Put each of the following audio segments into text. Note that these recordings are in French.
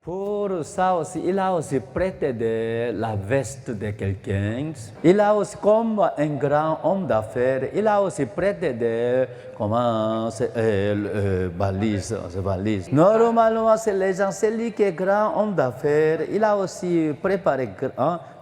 Pour ça aussi, il a aussi prêté la veste de quelqu'un. Il a aussi, comme un grand homme d'affaires, il a aussi prêté valise. Normalement, c'est les gens, c'est lui qui est grand homme d'affaires. Il a aussi préparé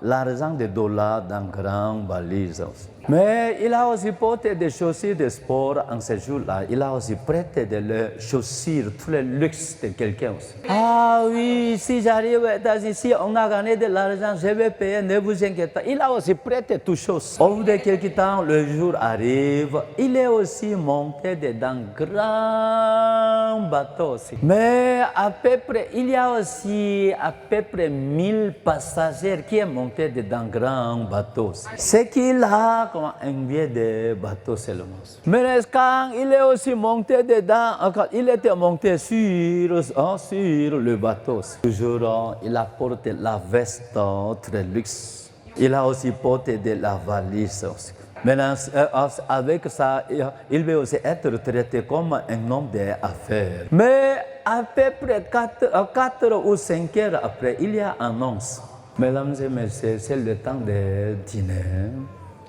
l'argent de dollars dans grande valise aussi. Mais il a aussi porté des chaussures de sport en ce jour-là. Il a aussi prêté des chaussures, tous les luxes de quelqu'un aussi. Ah oui, si j'arrive aux États-Unis, si on a gagné de l'argent, je vais payer, ne vous inquiétez pas. Il a aussi prêté toutes choses. Au bout de quelques temps, le jour arrive, il est aussi monté dans grand bateau aussi. Mais à peu près, il y a aussi à peu près 1000 passagers qui sont montés dans grand bateau. C'est qu'il a un billet de bateau seulement. Mais quand il est aussi monté dedans, il était monté sur le bateau. Toujours, il a porté la veste très luxe. Il a aussi porté de la valise aussi. Maintenant, avec ça, il veut aussi être traité comme un homme d'affaires. Mais à peu près 4 ou 5 heures après, il y a une annonce. Mesdames et messieurs, c'est le temps de dîner.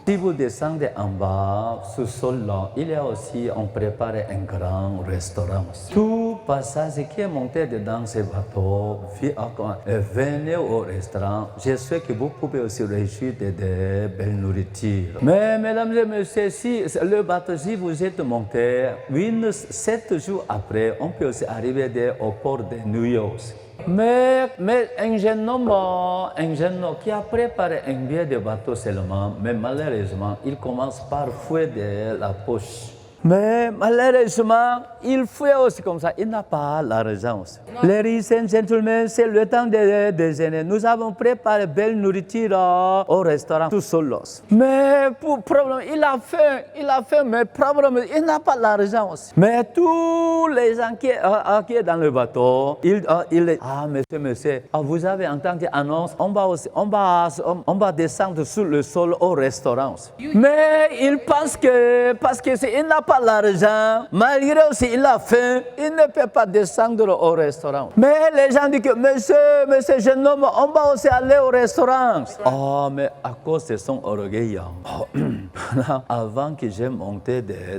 Si vous descendez en bas, sous-sol-là, il y a aussi, on prépare un grand restaurant. Tout passage qui est monté dans ce bateau, venez au restaurant. Je sais que vous pouvez aussi réjouir de belles nourritures. Mais, mesdames et messieurs, si le bateau, si vous êtes monté, 7 jours après, on peut aussi arriver au port de New York. Mais un jeune homme qui a préparé un billet de bateau seulement, mais malheureusement, il commence par fouiller de la poche. Mais malheureusement, il fouille aussi comme ça, il n'a pas l'argent aussi. Ladies and gentlemen, c'est le temps de déjeuner. Nous avons préparé belle nourriture au restaurant tout seul. Mais pour problème, il a faim, mais problème, il n'a pas l'argent aussi. Mais tous les gens qui sont dans le bateau, monsieur, vous avez entendu l'annonce, on va descendre sur le sol au restaurant. Mais il pense que, parce qu'il n'a pas l'argent, malgré aussi il a faim, il ne peut pas descendre au restaurant. Mais les gens disent que monsieur jeune homme, on va aussi aller au restaurant. Oh, mais à cause de son orgueil, avant que je monte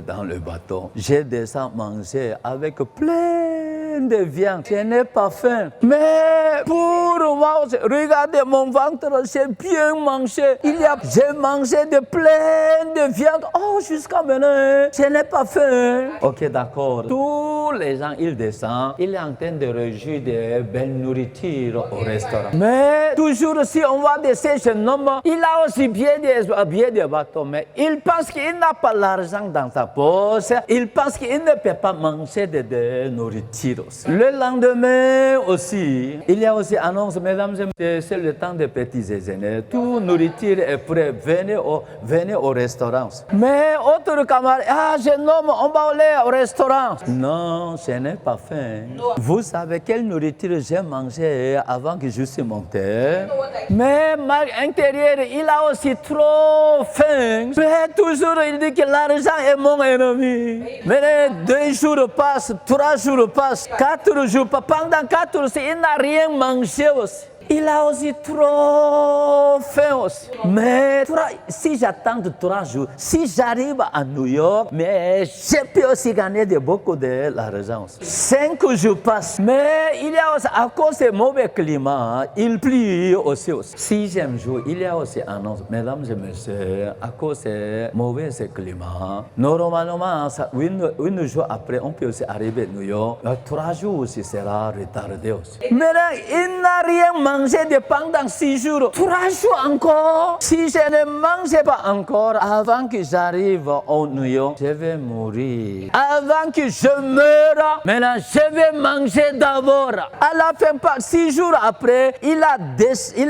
dans le bateau, j'ai descendu manger avec plein de viande. Je n'ai pas faim. Mais pour moi, regardez mon ventre, j'ai bien mangé. J'ai mangé de plein de viande. Oh, jusqu'à maintenant, je n'ai pas faim. Ok, d'accord. Tous les gens, ils descendent. Il est en train de réjouir de belles nourritures au restaurant. Mais toujours, si on voit de ces jeunes hommes, il a aussi bien de bateau. Mais il pense qu'il n'a pas l'argent dans sa poche. Il pense qu'il ne peut pas manger de nourriture. Le lendemain aussi, il y a aussi annonce, mesdames et messieurs, c'est le temps des petits déjeuners. Tout nourriture est prêt. Venez au restaurant. Mais autre camarade, jeune homme, on va aller au restaurant. Non, je n'ai pas faim. Vous savez quelle nourriture j'ai mangé avant que je suis monté? Mais à l'intérieur, il a aussi trop faim. Mais toujours, il dit que l'argent est mon ennemi. Mais 2 jours passent, 3 jours passent, 4 jours. Pendant 4 jours, il n'a rien mangé aussi. Il a aussi trop faim aussi. Mais si j'attends 3 jours, si j'arrive à New York, mais je peux aussi gagner beaucoup de l'argent aussi. 5 jours passent. Mais il y a aussi, à cause du mauvais climat, il pleut aussi. 6e jour, il y a aussi annonce, mesdames et messieurs, à cause du mauvais climat, normalement, 1 jour après, on peut aussi arriver à New York. 3 jours aussi sera retardé aussi. Mais là, il n'a rien mangé manger pendant 6 jours, 3 jours encore. Si je ne mangeais pas encore avant que j'arrive au New York, je vais mourir. Avant que je meure, maintenant je vais manger d'abord. À la fin, 6 jours après, il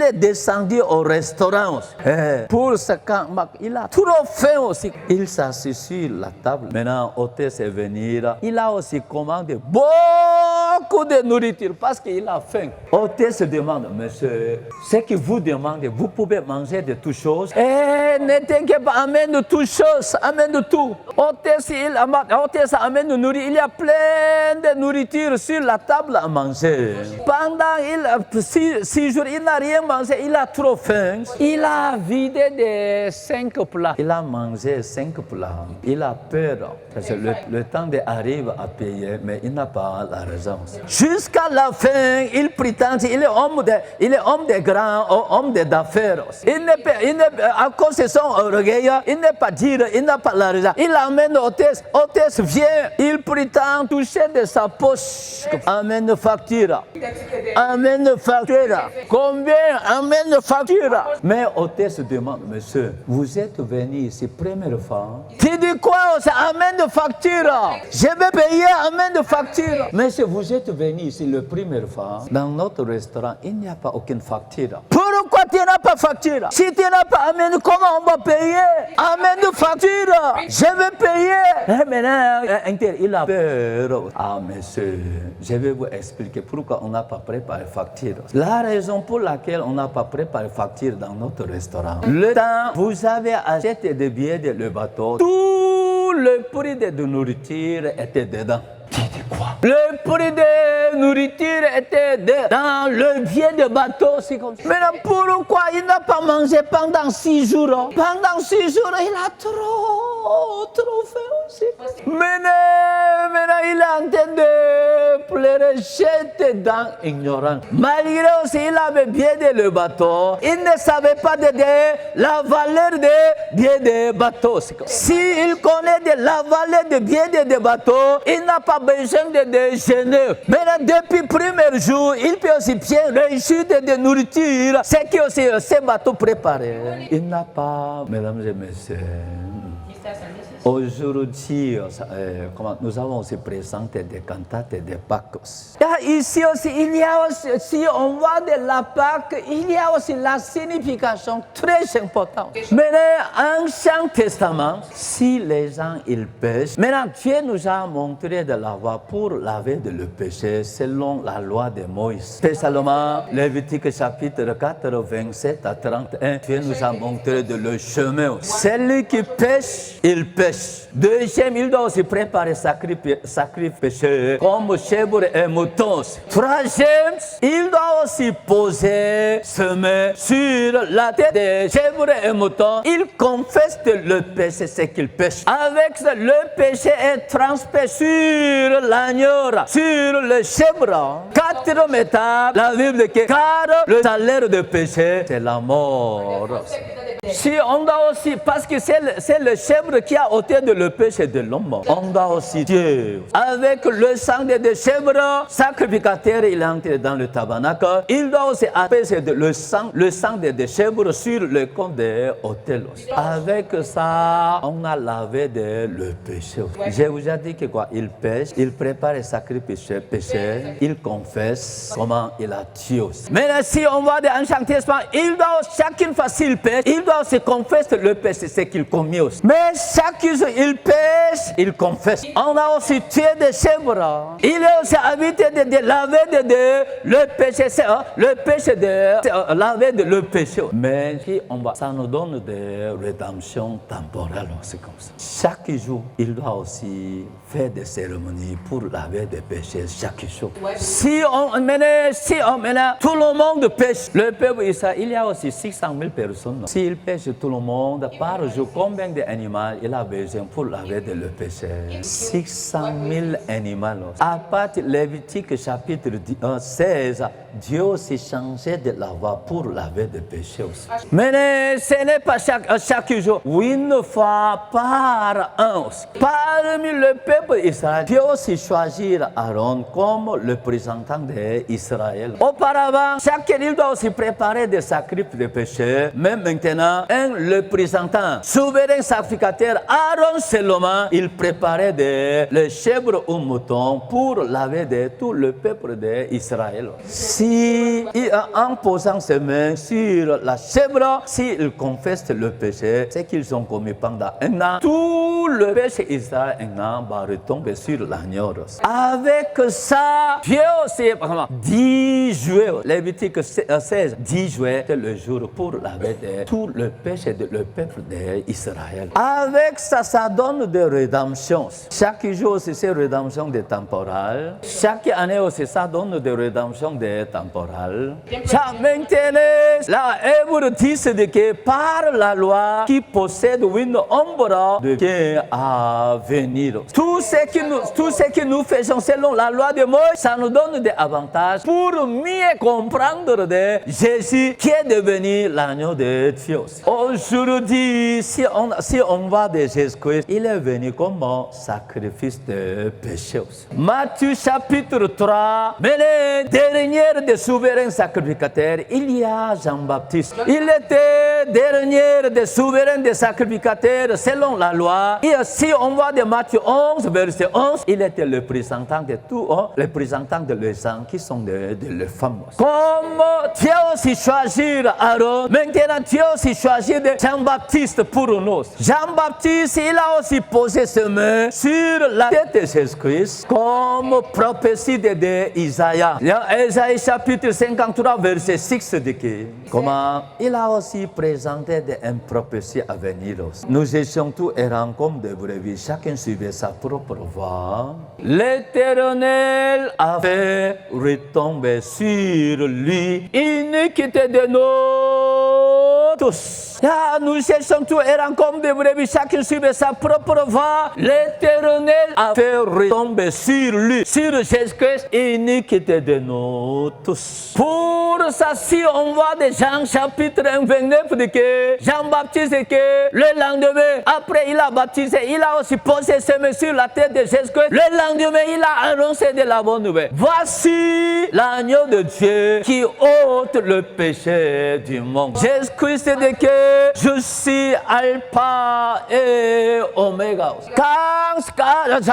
est descendu au restaurant. Pour ce camp, il a trop faim aussi. Il s'assit sur la table. Maintenant, l'hôtesse est venu. Il a aussi commandé beaucoup de nourriture parce qu'il a faim. L'hôtesse demande, monsieur, ce que vous demandez, vous pouvez manger de toutes choses. Ne t'inquiète pas, amène de toutes choses, amène de tout. L'hôtesse amène de nourriture. Il y a plein de nourriture sur la table à manger. Pendant 6 jours, il n'a rien mangé, il a trop faim. Il a vidé de 5 plats. Il a mangé 5 plats. Il a peur. Parce que le temps d'arriver à payer, mais il n'a pas l'argent. Jusqu'à la fin, il prétend qu'il est homme de grand, homme d'affaires. À cause de son orgueil, il n'est pas dire, il n'a pas l'argent. Il amène l'hôtesse. L'hôtesse vient, il prétend toucher de sa poche. Amène facture. Amène facture. Combien? Amène facture. Mais l'hôtesse demande, monsieur, vous êtes venu ici première fois. Tu dis quoi? Amène facture. Je vais payer, amène facture. Monsieur, vous êtes venu ici la première fois. Dans notre restaurant, il n'y a pas aucune facture. Pourquoi tu n'as pas facture? Si tu n'as pas amène, comment on va payer? Amène facture. Je vais payer. Maintenant, il a peur. Ah, monsieur, je vais vous expliquer pourquoi on n'a pas préparé facture. La raison pour laquelle on n'a pas préparé facture dans notre restaurant. Le temps, vous avez acheté des billets de le bateau. Tout le prix de nourriture était dedans. Tu dis quoi? Le prix de nourriture était dans le billet de bateau. C'est comme ça. Maintenant, pourquoi il n'a pas mangé pendant 6 jours? Pendant 6 jours, il a trop faim aussi. Maintenant, il est en train de pleurer, j'étais dans l'ignorance. Malgré aussi, il avait bien de le bateau. Il ne savait pas de la valeur de bien de bateau. S'il connaît de la valeur de bien de bateau, il n'a pas besoin de déjeuner. Maintenant, depuis le premier jour, il peut aussi bien réussir de nourriture. C'est que aussi ces bateaux préparés. Il n'a pas, mesdames et messieurs. Aujourd'hui, nous avons aussi présenté des cantates et des Pâques. Ici aussi, il y a aussi, si on voit de la Pâque, il y a aussi la signification très importante. Maintenant, Ancien Testament, si les gens ils pêchent, maintenant Dieu nous a montré de la voie pour laver de le péché selon la loi de Moïse. Spécialement, Lévitique chapitre 4, 27 à 31, Dieu nous a montré de le chemin. Celui qui pêche, il pêche. Deuxième, il doit aussi préparer sacrifice péché comme chèvre et mouton. Troisième, il doit aussi poser semer sur la tête des chèvres et moutons. Il confesse le péché, ce qu'il pêche. Avec le péché est transféré sur l'agneau, sur le chèvre. 4 étapes, la Bible dit car le salaire de péché, c'est la mort. Si on doit aussi, parce que c'est le chèvre qui a ôté le péché de l'homme, on doit aussi Dieu. Avec le sang des chèvres, sacrificateur, il est entré dans le tabernacle. Il doit aussi apaiser le sang des chèvres sur le compte des hôtels. Avec ça, on a lavé le péché. Je vous ai dit que quoi? Il pêche, il prépare le sacrifice péché, il confesse comment il a tué aussi. Mais si on voit dans l'Ancien Testament, il doit chacune fois s'il pêche, il doit se confesser le péché, c'est qu'il commet aussi. Mais chaque jour, il pêche, il confesse. On a aussi tué des chèvres. Il est aussi habité de laver le péché, le péché de laver le péché. Mais si on va, ça nous donne des rédemptions temporelles, c'est comme ça. Chaque jour, il doit aussi faire des cérémonies pour laver des péchés chaque jour. Si on maintenant, tout le monde pêche, le peuple Israël, il y a aussi 600 000 personnes. S'ils pêche tout le monde par jour. Combien d'animaux il a besoin pour laver le péché? 600 000 animaux. À partir de Lévitique chapitre 16, Dieu s'est changé de la voie pour laver le péché aussi. Mais ce n'est pas chaque jour, une fois par an aussi. Parmi le peuple d'Israël, Dieu s'est choisi Aaron comme le représentant d'Israël. Auparavant, chacun il doit aussi préparer des sacrifices de péché. Mais maintenant, un représentant, souverain sacrificateur, Aaron seulement, il préparait le chèvre ou mouton pour laver de tout le peuple d'Israël. Si, en posant ses mains sur la chèvre, s'il confesse le péché, c'est qu'ils ont commis pendant un an, tout le péché d'Israël va retomber sur l'agneau. Avec ça, Dieu aussi, 10 juillet, Lévitique 16, 10 juillet, c'est le jour pour laver tout le péché du peuple d'Israël. Avec ça, ça donne des rédemptions. Chaque jour, c'est rédemption des temporales. Chaque année aussi, ça donne des rédemptions des temporales. Maintenant, la Hébreu dit que par la loi qui possède une ombre de qui à venir. Tout ce que nous faisons selon la loi de Moïse, ça nous donne des avantages pour mieux comprendre de Jésus qui est devenu l'agneau de Dieu. Aujourd'hui, si on voit de Jésus-Christ, il est venu comme un sacrifice de péché. Matthieu chapitre 3, mais le dernier des souverains sacrificateurs, il y a Jean-Baptiste. Il était dernier des souverains des sacrificateurs selon la loi. Et si on voit de Matthieu 11, verset 11, il était le représentant de tout, le représentant de les gens qui sont les femmes. Comme Dieu aussi choisit Aaron, maintenant Dieu aussi choisit Jean-Baptiste pour nous. Jean-Baptiste, il a aussi posé ses mains sur la tête de Jésus-Christ, comme prophétie d'Isaïe. Isaïe chapitre 53, verset 6 dit que comment il a aussi présenté une prophétie à venir. Nous étions tous errants comme des brebis, chacun suivait sa propre voie. L'Éternel a fait retomber sur lui iniquité de nous tous. Nous cherchons tous errants comme des brebis, chacun suivait sa propre voie. L'Éternel a fait retomber sur lui, sur Jésus-Christ, iniquité de nous tous. Pour ça, si on voit des Jean chapitre 1, 29, de que Jean-Baptiste, que le lendemain, après il a baptisé, il a aussi posé ses mains sur la tête de Jésus-Christ. Le lendemain, il a annoncé de la bonne nouvelle. Voici l'agneau de Dieu qui ôte le péché du monde. Jésus-Christ dit que je suis Alpha et Oméga. Quand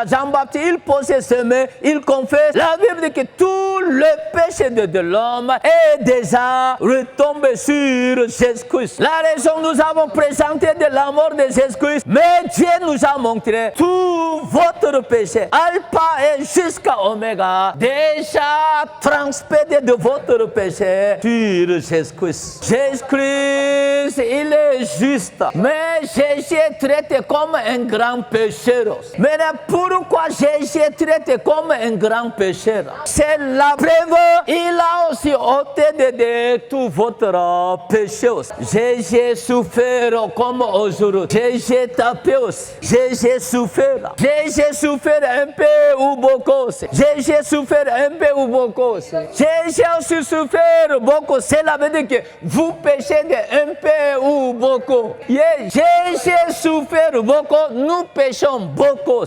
Jean-Baptiste, il posait ses mains, il confesse, la Bible dit que tout le péché de l'homme est déjà retombé sur Jésus-Christ. La raison, nous avons présenté de la mort de Jésus-Christ, mais Dieu nous a montré tout votre péché, Alpha et jusqu'à Oméga, déjà transpédé de votre péché sur Jésus-Christ. Jésus-Christ, il est juste, mais Jésus est traité comme un grand pécheur. Mais pourquoi Jésus est traité comme un grand pécheur? C'est la preuve, il a aussi ôté de tout votre péché. Jésus souffert comme aujourd'hui. Jésus tapé aussi. Jésus souffert. Jésus souffert un peu ou beaucoup. Jésus souffert un peu ou beaucoup. Jésus aussi souffert beaucoup. Cela veut dire que vous péchez de un peu ou beaucoup. Jésus souffert beaucoup. Nous péchons beaucoup.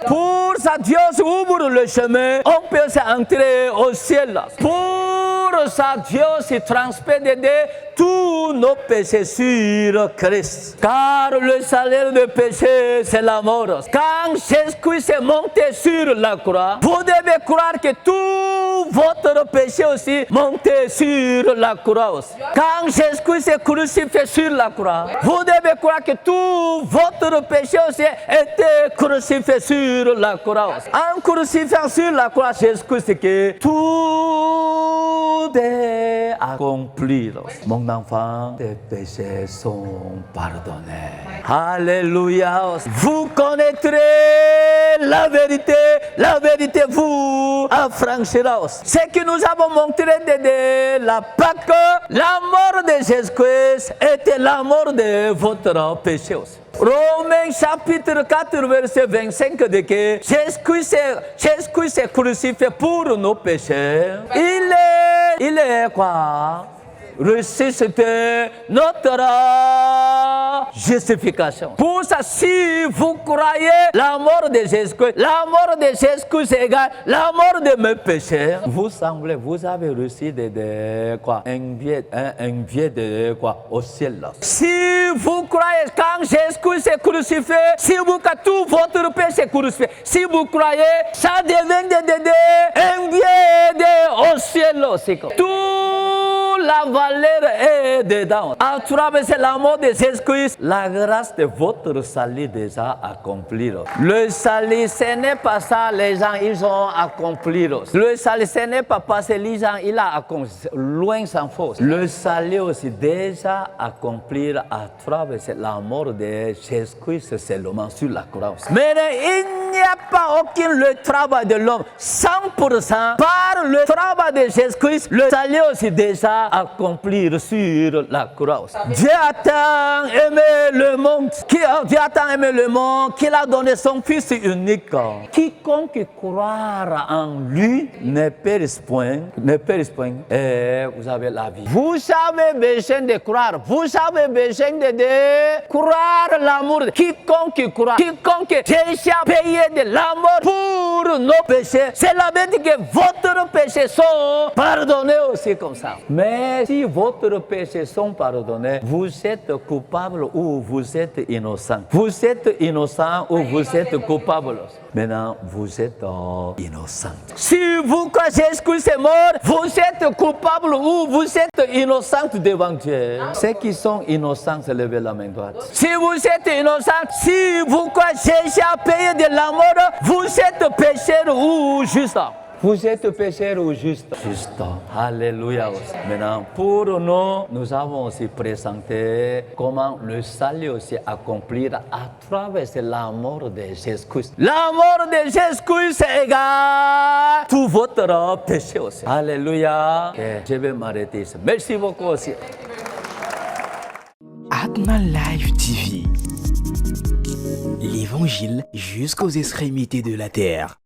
Pour ça, Dieu ouvre le chemin. On peut entrer au ciel. Pour ça, Dieu se transmet de tous nos péchés sur Christ. Car le salaire du péché, c'est la mort. Quand Jésus-Christ est monté sur la croix, vous devez croire que tout votre péché aussi monté sur la croix aussi. Quand Jésus-Christ est crucifié sur la croix, vous devez croire que tout votre péché aussi était crucifié sur la croix aussi. En crucifiant sur la croix, Jésus-Christ dit que tout est accompli. Mon enfant, tes péchés sont pardonnés. Alléluia. Vous connaîtrez la vérité vous affranchira. Ce que nous avons montré de la Pâque, la mort de Jésus-Christ était la mort de votre péché aussi. Romains chapitre 4 verset 25 dit que Jésus-Christ est crucifié pour nos péchés. Il est quoi? Ressuscité notre justification. Pour ça, si vous croyez la mort de Jésus-Christ, la mort de Jésus-Christ égale la mort de mes péchés. Vous avez reçu un billet de quoi au ciel. Là. Si vous croyez quand Jésus-Christ est crucifié, si vous croyez tout votre péché est crucifié, si vous croyez, ça devient un billet au ciel aussi. Tout la valeur est dedans. À travers la mort de Jésus-Christ, la grâce de votre salut déjà accomplie. Le salut, ce n'est pas ça, les gens, ils ont accompli. Le salut, ce n'est pas parce que les gens, ils ont accompli. Loin s'en faut. Le salut aussi déjà accompli à travers la mort de Jésus-Christ seulement sur la croix. Mais il n'y a pas aucun le travail de l'homme. 100% par le travail de Jésus-Christ, le salut aussi déjà accompli sur la croix. Dieu a tant aimé le monde, qu'il a donné son Fils unique. Quiconque croira en lui ne périsse point. Et vous avez la vie. Vous avez besoin de croire. Vous avez besoin de croire l'amour. Quiconque croit, quiconque cherche à payer de l'amour pour nos péchés, cela veut dire que votre péchés sont pardonnés aussi comme ça. Mais si votre péchés sont pardonnés, vous êtes coupable ou vous êtes innocent. Vous êtes innocent ou vous êtes coupable. Maintenant, vous êtes innocent. Si vous croyez que Jésus-Christ est mort, vous êtes coupable ou vous êtes innocent devant Dieu. Ceux qui sont innocents, levez la main droite. Si vous êtes innocent, si vous croyez chercher à payer de la mort, vous êtes pécheur ou juste. Vous êtes pécheur ou juste? Juste. Alléluia. Maintenant, pour nous, nous avons aussi présenté comment le salut aussi accomplir à travers la mort de Jésus-Christ. La mort de Jésus-Christ égale tout votre péché aussi. Alléluia. Et je vais m'arrêter ici. Merci beaucoup aussi. Atma Live TV. L'évangile jusqu'aux extrémités de la terre.